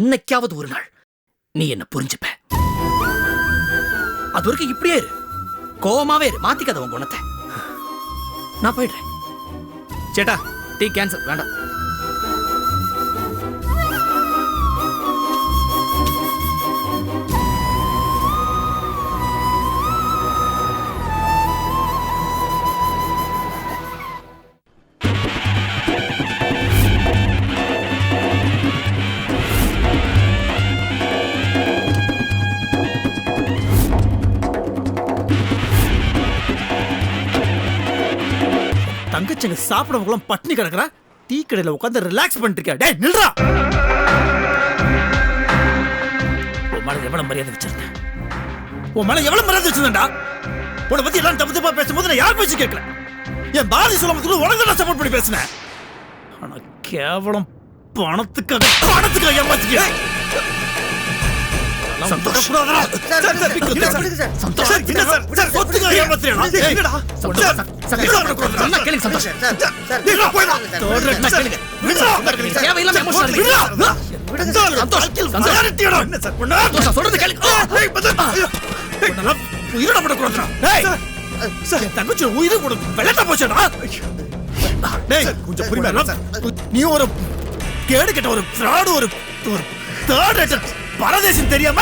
என்னைக்காவது ஒரு நாள் நீ என்ன புரிஞ்சுப்ப. அது வரைக்கும் இப்படியே இரு, கோவமாவே இரு, மாத்திக்காத உன் குணத்தை. நான் போயிடுறேன். சேட்டா, டீ கேன்சல், வேண்டாம். தங்கச்சிங்க சாப்பிடவங்களும் பட்னி கிடக்குறா, டீ கடையில உட்காந்து ரிலாக்ஸ் பண்ணிட்டு இருக்க. டேய் நில்றா. உன் மேல எவ்வளவு மரியாதை வச்சிருந்தேன், உன் மேல எவ்வளவு மரியாதை வச்சிருந்தா. உன்னை பத்தி எல்லாம் தப்பு தப்பா பேசும்போது நான் யார் பேச்சு கேட்கல. என் பாரதி சொல்லும்போது உனக்கு நான் சப்போர்ட் பண்ணி பேசினேன். ஆனா கேவலம் பணத்துக்காக ஏமாத்திக்க. நீ ஒரு கேடு கெட்ட ஒரு ஃப்ராடு, ஒரு பரதேசம் தெரியாம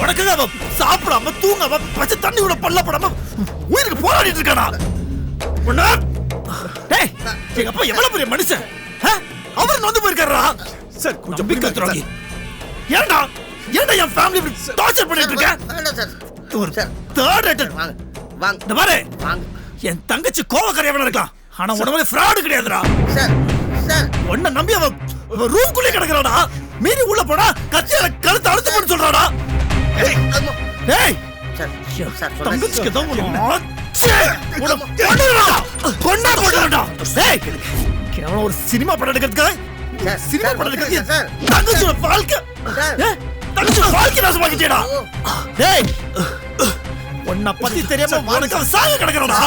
உனக்காக அவ சாப்பிடாம தூங்காம பச்சை தண்ணி கூட பல்லப்படாம உயிருக்கு போராடிட்டு இருக்கானா. எங்க அப்பா எவ்வளவு பெரிய மனுஷன், அவர் நொந்து போயிருக்காரா. சார் கொஞ்சம் பிக்க துரோகி. ஏண்டா என் ஃபேமிலி டார்ச்சர் பண்ணிட்டு இருக்க. ஒரு தேர்ட் ரேட்டட் இந்த பாரு, என் தங்கச்சி கோவக்காரியவனா இருக்கலாம், ஆனா உடனே ஃப்ராடு கிடையாதுடா. உன்னை நம்பி அவ ரூம்குள்ளே கிடக்குறாடா. மீறி உள்ள போனா கத்தியால கழுத்து அழுத்து போட்டு சொல்றாடா. தங்கச்சிக்கு தான் கேவலம் ஒரு சினிமா படம் எடுக்கிறதுக்காக தங்கச்சியோட வாழ்க்கை நாசமாக்கிட்டேடா. உன்னை பத்தி தெரியாம உனக்கு சாக கிடக்குறடா.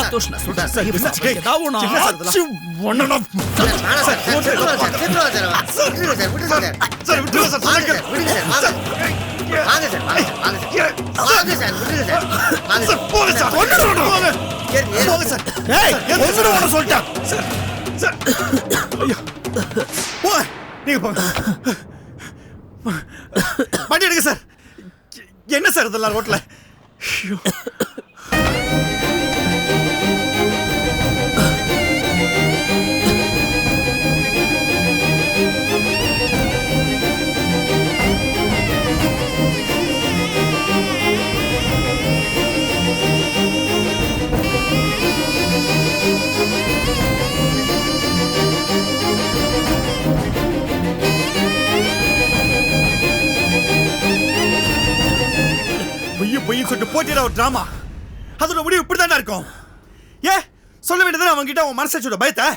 வண்டி எடுங்க சார். என்ன சார் இதெல்லாம் ரோட்ல? பொய்யும் சொல்லிட்டு போட்டியா ஒரு டிராமா. அதோட முடிவு இப்படிதானே இருக்கும். சொல்ல வேண்டியது அவங்க கிட்ட உன் மனசாட்சியோட பயத்தை.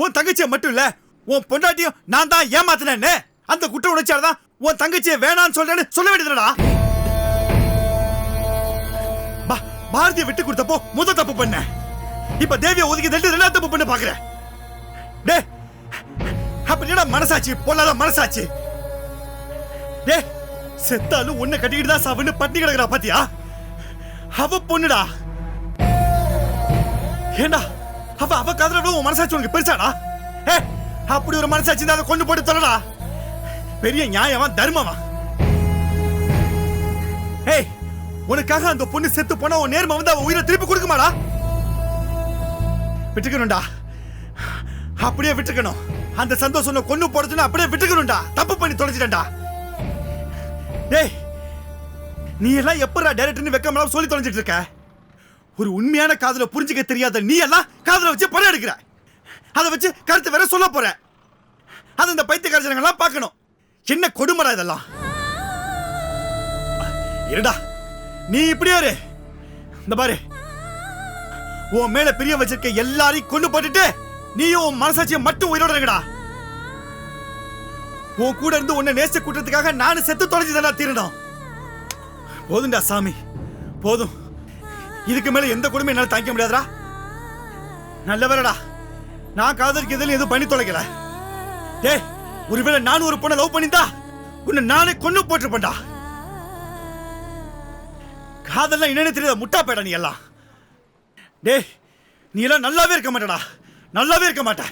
உன் தங்கச்சியை மட்டும் இல்ல, உன் பொண்டாட்டியும் நான் தான் ஏமாத்தினேன்னு அந்த குற்ற உணர்ச்சியால தான் உன் தங்கச்சியை வேணான்னு சொல்றேன்னு சொல்ல வேண்டியதுடா. பாரதியை விட்டு கொடுத்தப்போ முதல் தப்பு பண்ண, இப்ப தேவியை ஒதுக்கி தள்ளி ரெண்டாவது தப்பு பண்ண பாக்குறேன். டே அப்ப மனசாட்சி பொல்லாத மனசாட்சி. டே செத்தாலும் உன்னை கட்டிக்கிட்டு தான் சாவுன்னு பட்டி கிடக்குறா பாத்தியா? அவ பொண்ணுடா. ஏண்டா அவ காதல உன் மனசாட்சி உனக்கு பெருசாடா? அப்படி ஒரு மனசாட்சி அதை கொண்டு போட்டு சொல்லடா. பெரிய நியாயமா தர்மமா? உனக்காக அந்த பொண்ணு செத்து போனா உன் நேர்மை வந்து அவ உயிரை திருப்பி கொடுக்குமாடா? விட்டுக்கணும்டா, அப்படியே விட்டுக்கணும். அந்த சந்தோஷம் கொண்டு போடுறதுன்னு அப்படியே விட்டுக்கணும்டா. தப்பு பண்ணி தொலைச்சிட்டா. நீ எல்லாம் எப்படா டைரக்டர்னு வெக்கமா சொல்லி தொலைஞ்சிட்டு இருக்க? ஒரு உண்மையான காதலை புரிஞ்சுக்க தெரியாத நீ எல்லாம் காதலை வச்சு படம் எடுக்கிற. அதை வச்சு கருத்து வேற சொல்ல போற. அது இந்த பைத்தியக்கார ஜனங்க எல்லாம் பார்க்கணும். என்ன கொடுமைடா இதெல்லாம். இருடா நீ இப்படியே இரு. இந்த பாரு, உன் மேல பிரிய வச்சிருக்க எல்லாரையும் கொண்டு போட்டுட்டு நீயும் உன் மனசாட்சியை மட்டும் உயிரோட இருக்கடா. உன் கூட இருந்து உன்னை நேச கூட்டத்துக்காக நானும் செத்து தொலைஞ்சுதான் தீரணும். போதும்டா சாமி, போதும். இதுக்கு மேல எந்த கொடுமை என்னால தாங்க முடியாதுடா. நல்ல வேறடா, நான் காதலிக்கிறதுல எதுவும் பண்ணி தொலைக்கல. ஒருவேளை நானும் ஒரு பொண்ணை லவ் பண்ணிருந்தா உன்னை நானே கொன்னு போட்டிருப்பேன்டா. காதெல்லாம் என்னன்னு தெரியாத முட்டா பேடா நீ எல்லாம். டேய் நீ எல்லாம் நல்லாவே இருக்க மாட்டடா, நல்லாவே இருக்க மாட்ட.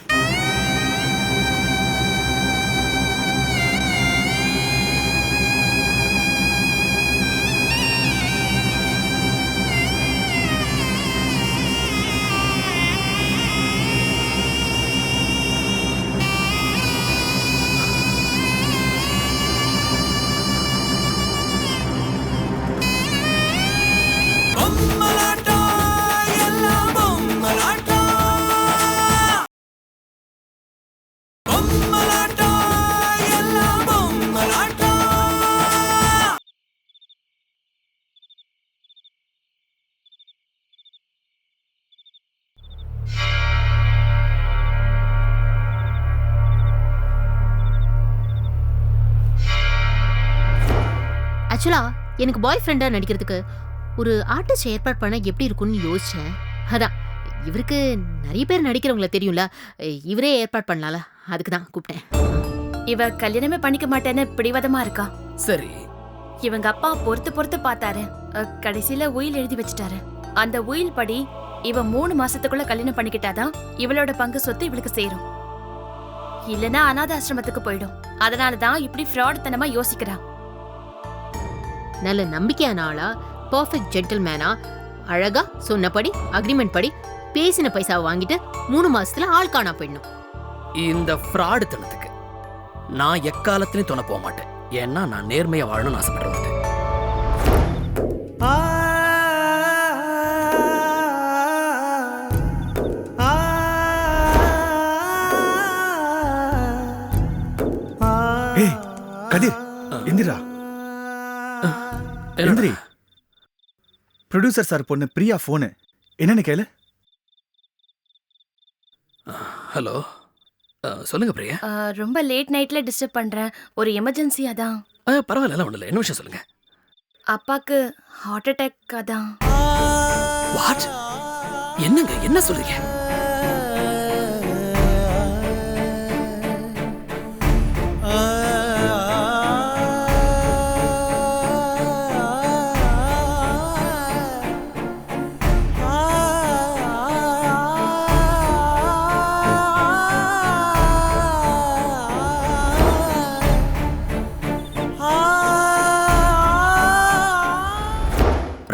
ஆக்சுவலா எனக்கு பாய் ஃப்ரெண்டா நடிக்கிறதுக்கு ஒரு ஆர்டிஸ்ட் ஏற்பாடு பண்ண எப்படி இருக்கும்னு யோசிச்சேன். அதான் இவருக்கு நிறைய பேர் நடிக்கிறவங்கள தெரியும்ல, இவரே ஏற்பாடு பண்ணலாம்ல, அதுக்கு தான் கூப்பிட்டேன். இவ கல்யாணமே பண்ணிக்க மாட்டேன்னு பிடிவாதமா இருக்கா. சரி, இவங்க அப்பா பொறுத்து பார்த்தாரு. கடைசியில உயில் எழுதி வச்சுட்டாரு. அந்த உயில் படி இவ 3 மாசத்துக்குள்ள கல்யாணம் பண்ணிக்கிட்டாதான் இவளோட பங்கு சொத்து இவளுக்கு சேரும். இல்லனா அநாத ஆசிரமத்துக்கு போயிடும். அதனாலதான் இப்படி ஃப்ராட் தனமா யோசிக்கிறா. நல்ல நம்பிக்கையான ஆளா, பர்ஃபெக்ட் ஜென்டில்மேனா, அழகா சொன்னபடி அக்ரிமெண்ட் படி பேசின பைசாவை வாங்கிட்டு 3 மாசத்துல ஆள் காணா போயிடணும். இந்த ஃப்ராடு தனத்துக்கு நான் எக்காலத்திலையும் துணை போக மாட்டேன். ஏன்னா நான் நேர்மையா வாழணும்னு ஆசைப்படுறது. ஏய் கதிர், எந்திரா எந்திரி. ப்ரொடியூசர் சார் பொண்ணு பிரியா போனு, என்னன்னு கேளு. ஹலோ, சொல்லுங்க பிரியா. ரொம்ப லேட் நைட்ல டிஸ்டர்ப் பண்றேன், ஒரு எமர்ஜென்சி அதான். பரவாயில்ல, ஒண்ணு இல்லை, என்ன விஷயம் சொல்லுங்க. அப்பாக்கு ஹார்ட் அட்டாக் அதான். வாட்? என்னங்க, என்ன சொல்றீங்க?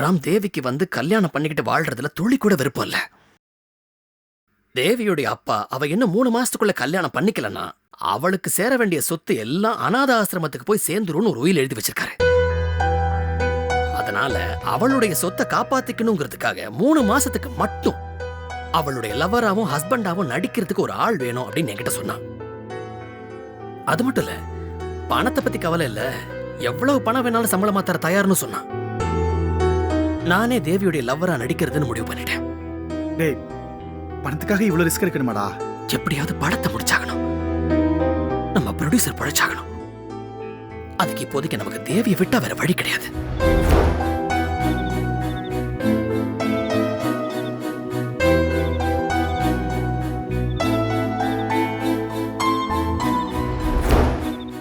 ராம் தேவிக்கு வந்து கல்யாணம் பண்ணிக்கிட்டு வாழ்றதுல துளி கூட விருப்பம் இல்ல. தேவியுடைய அப்பா அவ என்ன 3 மாசத்துக்குள்ள கல்யாணம் பண்ணிக்கலன்னா அவளுக்கு சேர வேண்டிய சொத்து எல்லாம் அநாத ஆசிரமத்துக்கு போய் சேர்ந்துரும்னு ஒரு உயில் எழுதி வச்சிருக்காரு. அதனால அவளுடைய சொத்தை காப்பாத்திக்கணுங்கிறதுக்காக 3 மாசத்துக்கு மட்டும் அவளுடைய லவராவும் ஹஸ்பண்டாவும் நடிக்கிறதுக்கு ஒரு ஆள் வேணும் அப்படின்னு என்கிட்ட சொன்னான். அது மட்டும் இல்ல, பணத்தை பத்தி கவலை இல்ல, எவ்வளவு பணம் வேணாலும் சம்பளமா தர தயார்னு சொன்னான். நானே தேவியுடைய லவ்வரா நடிக்கிறதுன்னு முடிவு பண்ணிட்டேன். டேய், பணத்துக்காக இவ்வளவு ரிஸ்க் எடுக்கணுமாடா? எப்படியாவது படத்தை முடிச்சாகணும், நம்ம ப்ரொடியூசர் பழச்சாகணும். அதுக்கு இப்போதைக்கு நமக்கு தேவியை விட்டா வேற வழி கிடையாது.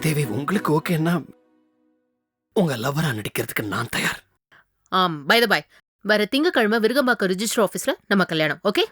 தேவி, உங்களுக்கு ஓகேன்னா உங்க லவ்வரா நடிக்கிறதுக்கு நான் தயார். பை த பை, வர திங்கக்கிழமை விருகம்பாக்கம் ரிஜிஸ்டர் ஆபீஸ்ல நம்ம கல்யாணம், ஓகே?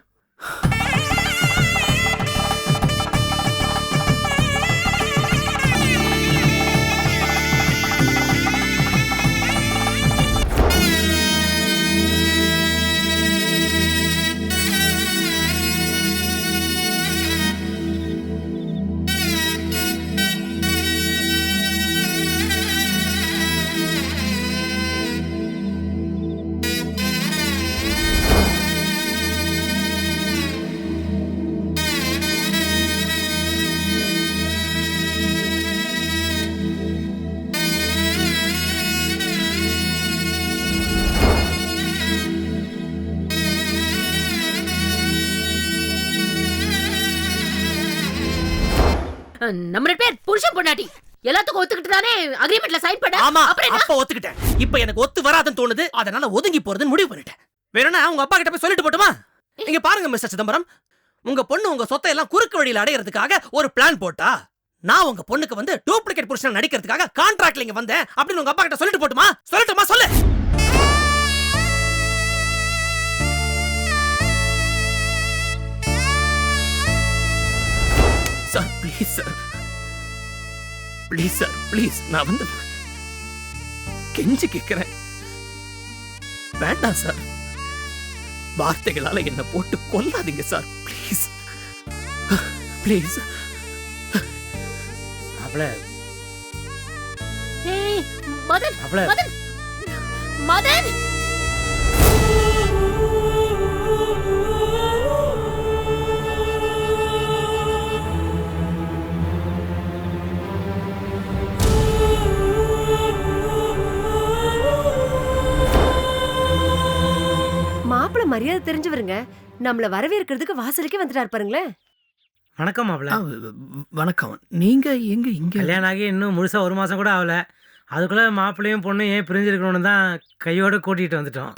நம்ம 2 பேர் புருஷன் பொண்டாட்டி எல்லாத்துக்கும் ஒத்துக்கிட்டு தானே அக்ரிமெண்ட்ல சைன் பண்ண. ஆமா, அப்ப ஒத்துக்கிட்டேன். இப்ப எனக்கு ஒத்து வராதுன்னு தோணுது, அதனால ஒதுங்கி போறதுன்னு முடிவு பண்ணிட்டேன். வேறனா உங்க அப்பா கிட்ட போய் சொல்லிட்டு போட்டுமா? இங்க பாருங்க மிஸ்டர் சிதம்பரம், உங்க பொண்ணு உங்க சொத்தை எல்லாம் குறுக்கு வழியில அடையிறதுக்காக ஒரு பிளான் போட்டா நான் உங்க பொண்ணுக்கு வந்து டூப்ளிகேட் புருஷன் நடிக்கிறதுக்காக கான்ட்ராக்ட்ல இங்க வந்தேன் அப்படின்னு உங்க அப்பா கிட்ட சொல்லிட்டு போட்டுமா? சொல்லட்டுமா? சொல்லு. Sir please sir, please sir, please. நான் வந்து கெஞ்சி கேட்கிறேன். வேண்டாம் சார், வார்த்தைகளால என்ன போட்டு கொல்லாதீங்க சார், ப்ளீஸ் ப்ளீஸ். மாப்பிள ஏய் மதன், மாப்பிள மதன், மதன். மாப்பிள மரியாதை தெரிஞ்சவருங்க, நம்மள வரவேற்கிறதுக்கு வாசலுக்கே வந்துட்டாரு பாருங்களேன். வணக்கம் மாப்பிள. வணக்கம். நீங்க எங்க இங்க? கல்யாணம் ஆகி இன்னும் முழுசா 1 மாசம் கூட ஆகல. அதுக்குள்ள மாப்பிள்ளையும் பொண்ணும் ஏன் பிரிஞ்சிருக்கணும்னு தான் கையோட கூட்டிட்டு வந்துட்டோம்.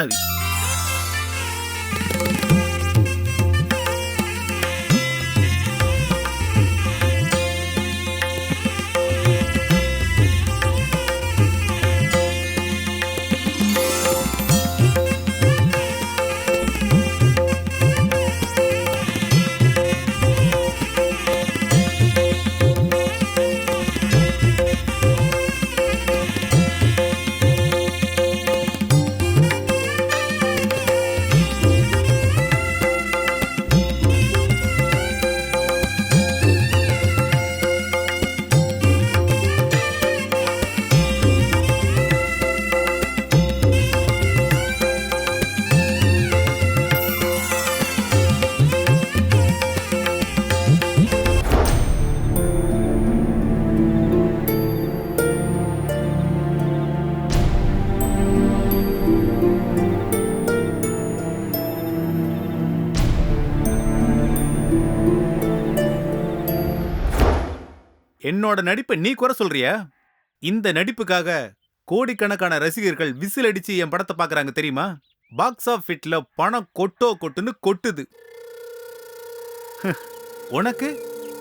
என்னோட நடிப்பை நீ குறை சொல்றியா? இந்த நடிப்புக்காக கோடிக்கணக்கான ரசிகர்கள் விசில் அடிச்சு என் படத்தை பாக்குறாங்க தெரியுமா? பாக்ஸ் ஆஃபீஸ்ல பணம் கொட்டுன்னு கொட்டுது. உனக்கு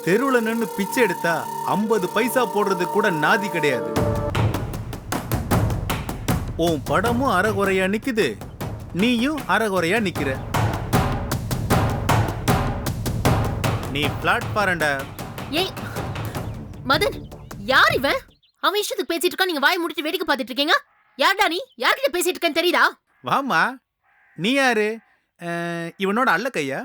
தெருவுல நின்னு பிச்சை எடுத்தா 50 பைசா போடுறது கூட நாதி கிடையாது. உன் படமும் அறகுறையா நிக்குது, நீயும் அறகுறையா நிக்கிற. நீ பிளாட்பாரண்டா. ஏய் மதன், யார் இவன்? அவன் இஷ்டத்துக்கு பேசிட்டு இருக்கான், நீங்க வாய் மூடிட்டு வேடிக்கை பார்த்துட்டு இருக்கீங்க. யார்டா நீ? யார்கிட்ட பேசிட்டு இருக்கேன்னு தெரியுதா? வாமா, நீ யாரு? இவனோட அல்ல கையா?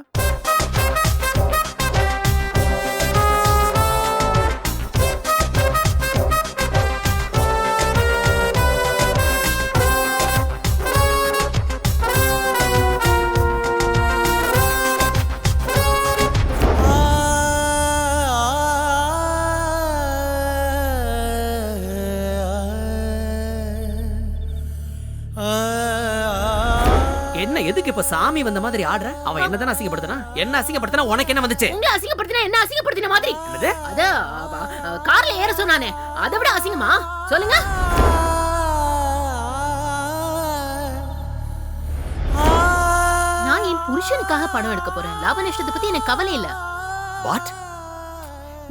என்ன எதுக்கு இப்ப சாமி வந்த மாதிரி ஆடுற? அவன் என்னதான் அசிங்கப்படுத்தினா? என்ன அசிங்கப்படுத்தினா உனக்கு என்ன வந்துச்சு? உங்களை அசிங்கப்படுத்தினா என்ன அசிங்கப்படுத்தின மாதிரி? என்னது? அத கார்ல ஏற சொன்னானே, அதை விட அசிங்கமா? சொல்லுங்க. நான் என் புருஷனுக்காக படம் எடுக்க போறேன். லாப நஷ்டத்தை பத்தி எனக்கு கவலை இல்ல. வாட்?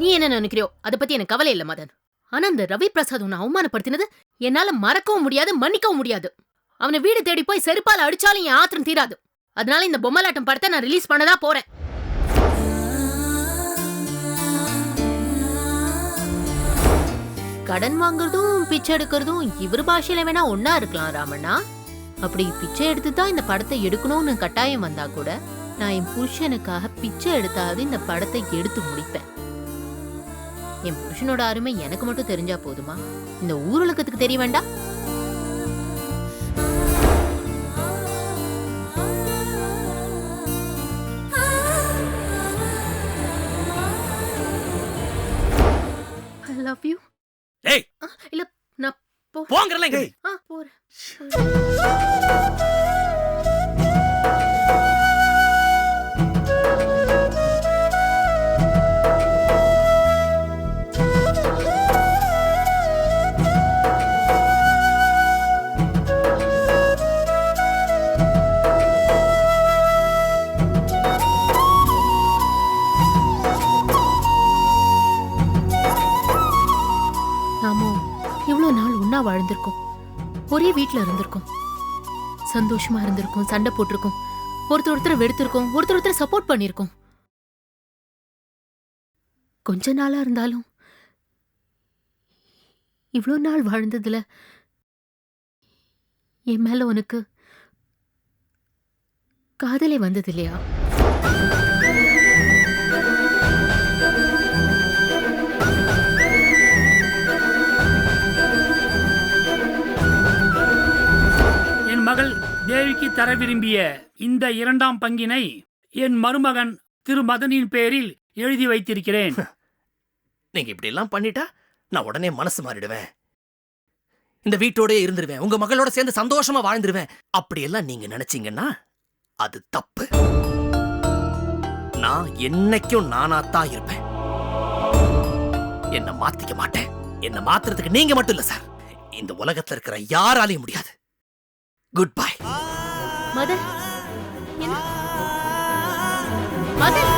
நீ என்ன நினைக்கிறியோ அதை பத்தி எனக்கு கவலை இல்ல மதன். ஆனா அந்த ரவி பிரசாத் உன்னை அவமானப்படுத்தினது என்னால மறக்கவும் முடியாது, மன்னிக்கவும் முடியாது. அவனை வீடு தேடி போய் செருப்பால அடிச்சாலும் என் ஆத்திரம் தீராது. அதனால இந்த பொம்மலாட்டம் படத்தை நான் ரிலீஸ் பண்ணதா போறேன். கடன் வாங்குறதும் பிச்சை எடுக்கிறதும் இவர் பாஷையில வேணா ஒன்னா இருக்கலாம் ராமண்ணா. அப்படி பிச்சை எடுத்து தான் இந்த படத்தை எடுக்கணும்னு கட்டாயம் வந்தா கூட நான் என் புருஷனுக்காக பிச்சை எடுத்தாவது இந்த படத்தை எடுத்து முடிப்பேன். என் புருஷனோட அருமை எனக்கு மட்டும் தெரிஞ்சா போதுமா? இந்த ஊருலகத்துக்கு தெரிய வேண்டாம்? I love you. ஏய், இல்ல நான் போங்கறல இங்க. போறேன். ஒரே வீட்ல இருந்திருக்கோம், சந்தோஷமா இருந்திருக்கோம், சண்டை போட்டிருக்கோம், ஒருத்தர் வெறுத்திருக்கோம், ஒருத்தர் சப்போர்ட் பண்ணிருக்கோம். கொஞ்ச நாளா இருந்தாலும் இவ்ளோ நாள் வாழ்ந்ததுல என் மேல உனக்கு காதலே வந்தது இல்லையா? என் மகள் தேவிக்கு தர விரும்பிய இந்த 2ஆம் பங்கினை என் மருமகன் திரு மதனின் பேரில் எழுதி வைத்திருக்கிறேன். நீங்க இப்படி எல்லாம் பண்ணிட்டா நான் உடனே மனசு மாறிடுவேன், இந்த வீட்டோட இருந்துருவேன், உங்க மகளோட சேர்ந்து சந்தோஷமா வாழ்ந்துருவேன். அப்படியெல்லாம் நீங்க நினைச்சீங்கன்னா அது தப்பு. நான் என்னைக்கும் நானாத்தான் இருப்பேன், என்ன மாத்திக்க மாட்டேன். என்ன மாத்துறதுக்கு நீங்க மட்டும் இல்ல சார், இந்த உலகத்துல இருக்கிற யாராலையும் முடியாது. Good bye. மதன், மதன்,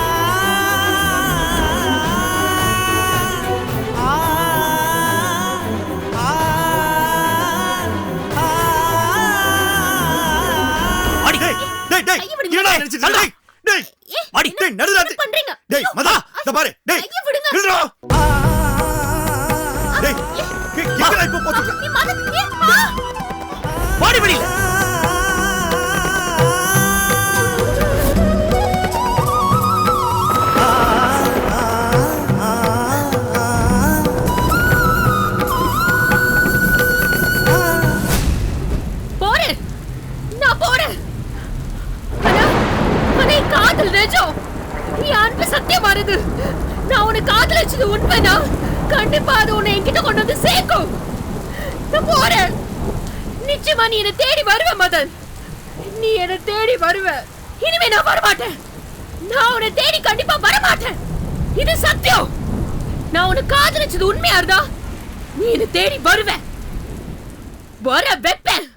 சத்தியமானது. நான் உன்னை காதலிச்சது உண்மைனா கண்டிப்பா அது உன்னை என்கிட்ட கொண்டு வந்து சேர்க்கும். நான் போறேன். நிச்சயமா நீ என்னை தேடி வருவ மதன், நீ என்னை தேடி வருவ. இனிமே நான் வரமாட்டேன், நான் உன்னை தேடி கண்டிப்பா வரமாட்டேன், இது சத்தியம். நான் உன்னை காதலிச்சது உண்மையா இருந்தா நீ என்னை தேடி வருவ, வர வைப்பேன்.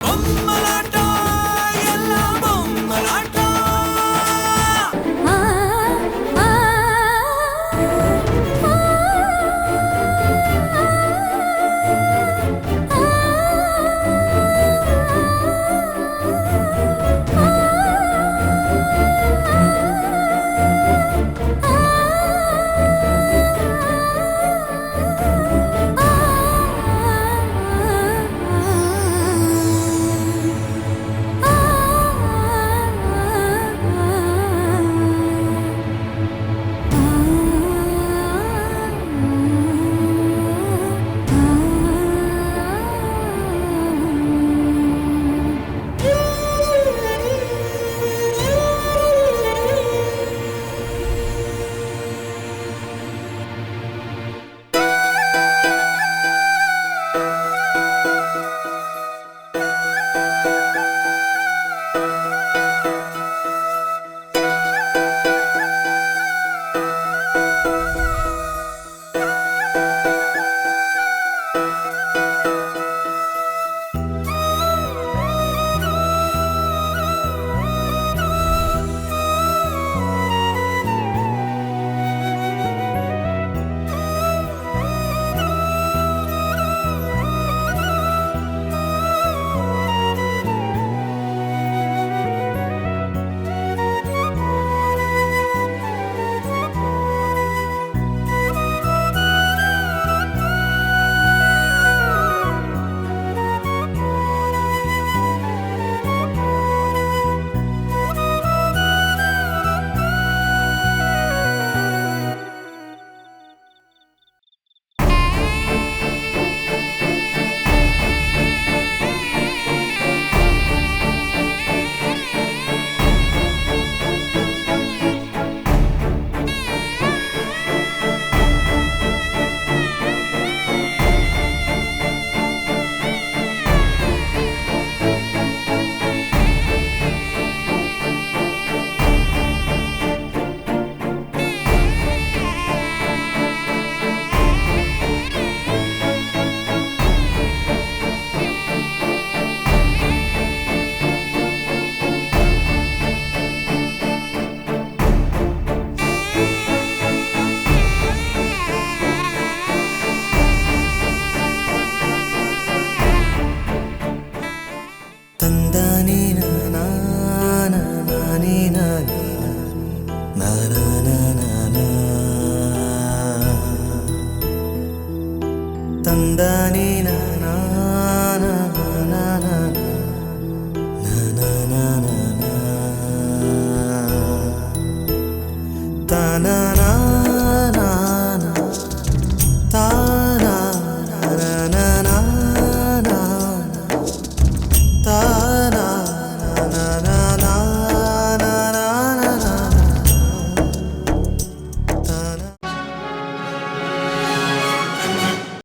பொம்மலாட்டம் தந்தானே நானே நானா தந்தானே நானா தானா